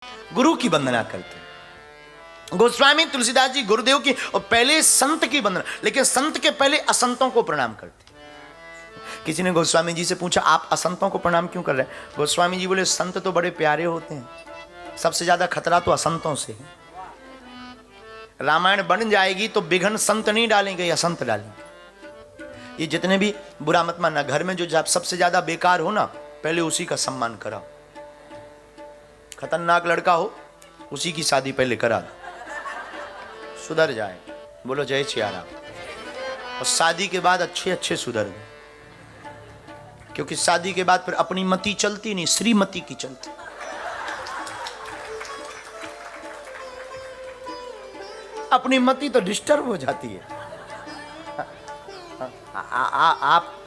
गुरु की वंदना करते हैं। गोस्वामी तुलसीदास जी गुरुदेव की और पहले संत की वंदना, लेकिन संत के पहले असंतों को प्रणाम करते। किसी ने गोस्वामी जी से पूछा आप असंतों को प्रणाम क्यों कर रहे हैं? गोस्वामी जी बोले संत तो बड़े प्यारे होते हैं, सबसे ज्यादा खतरा तो असंतों से है। रामायण बन जाएगी तो बिघन संत नहीं डालेंगे, असंत डालेंगे। ये जितने भी बुरा मत मानना, घर में जो सबसे ज्यादा बेकार हो ना, पहले उसी का सम्मान कराओ। खतरनाक लड़का हो उसी की शादी पहले करा दो, सुधर जाए। बोलो जय श्री राम। और शादी के बाद अच्छे अच्छे सुधर गए, क्योंकि शादी के बाद फिर अपनी मति चलती नहीं, श्रीमती की चलती। अपनी मति तो डिस्टर्ब हो जाती है।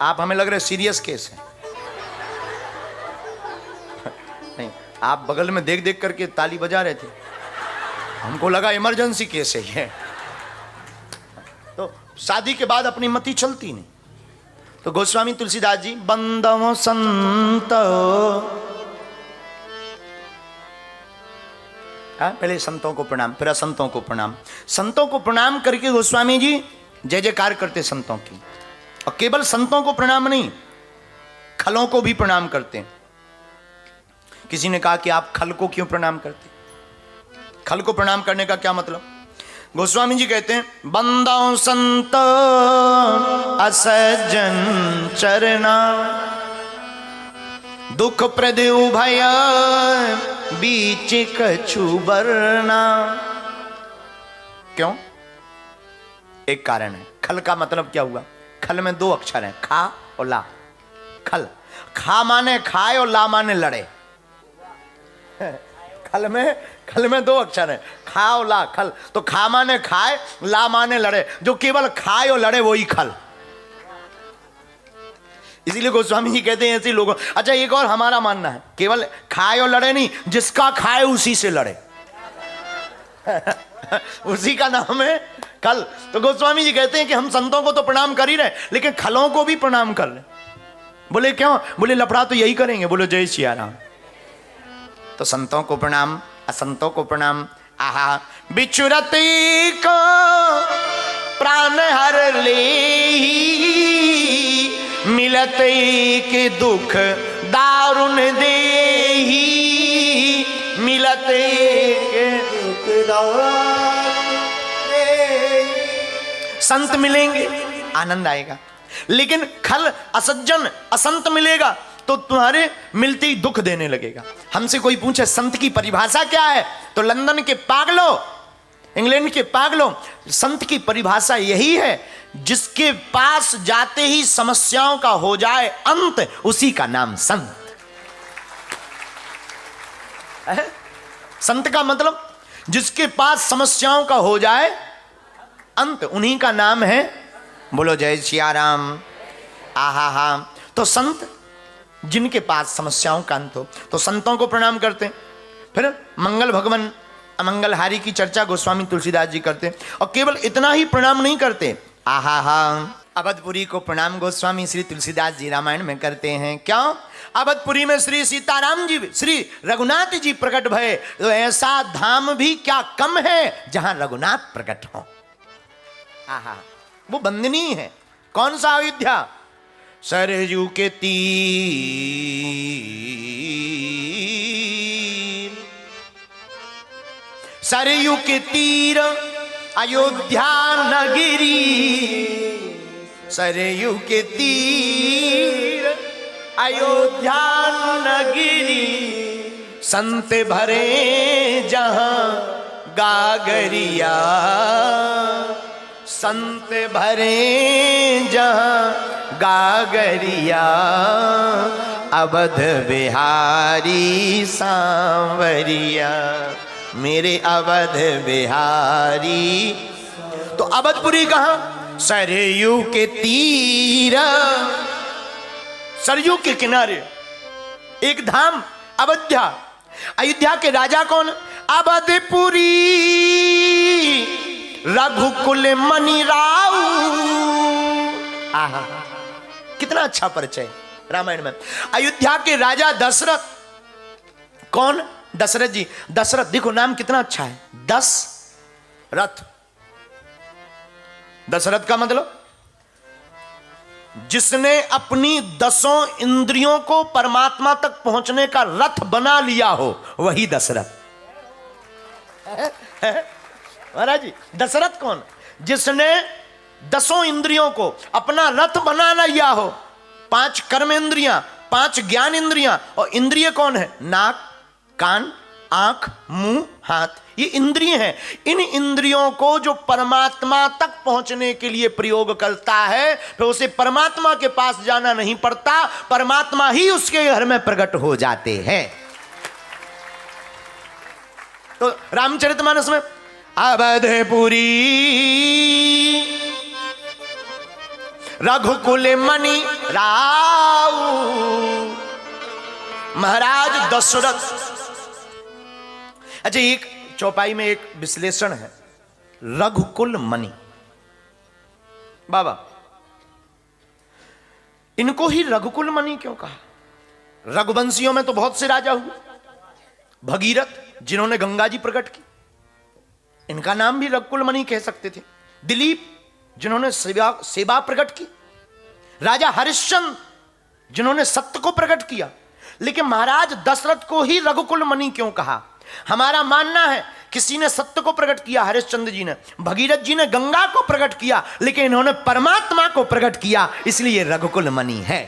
आप हमें लग रहे सीरियस केस है। नहीं, आप बगल में देख देख करके ताली बजा रहे थे, हमको लगा इमरजेंसी केस है ये। तो शादी के बाद अपनी मति चलती नहीं। तो गोस्वामी तुलसीदास जी बंदव संत, पहले संतों को प्रणाम, फिर असंतों को प्रणाम। संतों को प्रणाम करके गोस्वामी जी जय जयकार करते संतों की। और केवल संतों को प्रणाम नहीं, खलों को भी प्रणाम करते हैं। किसी ने कहा कि आप खल को क्यों प्रणाम करते? खल को प्रणाम करने का क्या मतलब? गोस्वामी जी कहते हैं बंदो संत असज्जन चरना, दुख प्रदे भय बीच कछु बरना। क्यों? एक कारण है। खल का मतलब क्या हुआ? खल में दो अक्षर हैं, खा और ला। खल, खा माने खाए और ला माने लड़े। खल में दो अक्षर हैं, खा और ला। खल तो खा माने खाए, ला माने लड़े। जो केवल खाए और लड़े वही खल। इसीलिए गोस्वामी जी कहते हैं ऐसे लोगों। अच्छा, एक और हमारा मानना है, केवल खाए और लड़े नहीं, जिसका खाए उसी से लड़े। उसी का नाम है खल। तो गोस्वामी जी कहते हैं कि हम संतों को तो प्रणाम कर ही रहे, लेकिन खलों को भी प्रणाम कर ले। बोले क्यों? बोले लफड़ा तो यही करेंगे। बोलो जय श्री राम। तो संतों को प्रणाम, असंतों को प्रणाम। आहा, बिचुरती को प्राण हर ले, मिलते के दुख दारुण दे, मिलते के दुख दारुण दे। संत मिलेंगे आनंद आएगा, लेकिन खल असज्जन असंत मिलेगा तो तुम्हारे मिलते ही दुख देने लगेगा। हमसे कोई पूछे संत की परिभाषा क्या है, तो लंदन के पागलों, इंग्लैंड के पागलों, संत की परिभाषा यही है, जिसके पास जाते ही समस्याओं का हो जाए अंत, उसी का नाम संत है। संत का मतलब जिसके पास समस्याओं का हो जाए अंत, उन्हीं का नाम है। बोलो जय श्री राम। आहा हा। तो संत जिनके पास समस्याओं का अंत हो, तो संतों को प्रणाम करते हैं। फिर मंगल भगवान अमंगलहारी की चर्चा गोस्वामी तुलसीदास जी करते हैं। और केवल इतना ही प्रणाम नहीं करते, आहा हा, अवधपुरी को प्रणाम गोस्वामी श्री तुलसीदास जी रामायण में करते हैं। क्यों? अवधपुरी में श्री सीताराम जी, श्री रघुनाथ जी प्रकट भये, तो ऐसा धाम भी क्या कम है जहां रघुनाथ प्रकट हो। आहा, वो वंदनीय है। कौन सा अयोध्या? सरयू के तीर, सरयू के तीर अयोध्या नगरी, सरयू के तीर अयोध्या नगरी, संत भरे जहां गागरिया, संत भरे जहां गागरिया, अवध बिहारी सांवरिया, मेरे अवध बिहारी। तो अवधपुरी कहां? सरयू के तीर, सरयू के किनारे एक धाम अयोध्या। अयोध्या के राजा कौन? अवधपुरी रघुकुल मणि राव। आहा, कितना अच्छा परिचय रामायण में। अयोध्या के राजा दशरथ कौन? दशरथ जी, दशरथ देखो नाम कितना अच्छा है, 10 रथ। दशरथ का मतलब जिसने अपनी 10 इंद्रियों को परमात्मा तक पहुंचने का रथ बना लिया हो, वही दशरथ। महाराज जी, दशरथ कौन? जिसने 10 इंद्रियों को अपना रथ बना लिया हो। 5 कर्म इंद्रियां, 5 ज्ञान इंद्रियां, और इंद्रिय कौन है? नाक, कान, आंख, मुंह, हाथ, ये इंद्रिय हैं। इन इंद्रियों को जो परमात्मा तक पहुंचने के लिए प्रयोग करता है, फिर उसे परमात्मा के पास जाना नहीं पड़ता, परमात्मा ही उसके घर में प्रकट हो जाते हैं। तो रामचरितमानस में अवधपुरी रघुकुल मणि राव, महाराज दशरथ। अच्छा, एक चौपाई में एक विश्लेषण है, रघुकुल मणि। बाबा, इनको ही रघुकुल मणि क्यों कहा? रघुवंशियों में तो बहुत से राजा हुए। भगीरथ जिन्होंने गंगा जी प्रकट की, इनका नाम भी रघुकुल मणि कह सकते थे। दिलीप जिन्होंने सेवा प्रकट की, राजा हरिश्चंद्र जिन्होंने सत्य को प्रकट किया। लेकिन महाराज दशरथ को ही रघुकुल मणि क्यों कहा? हमारा मानना है किसी ने सत्य को प्रकट किया, हरिश्चंद्र जी ने, भगीरथ जी ने गंगा को प्रकट किया, लेकिन इन्होंने परमात्मा को प्रकट किया, इसलिए रघुकुल मणि है।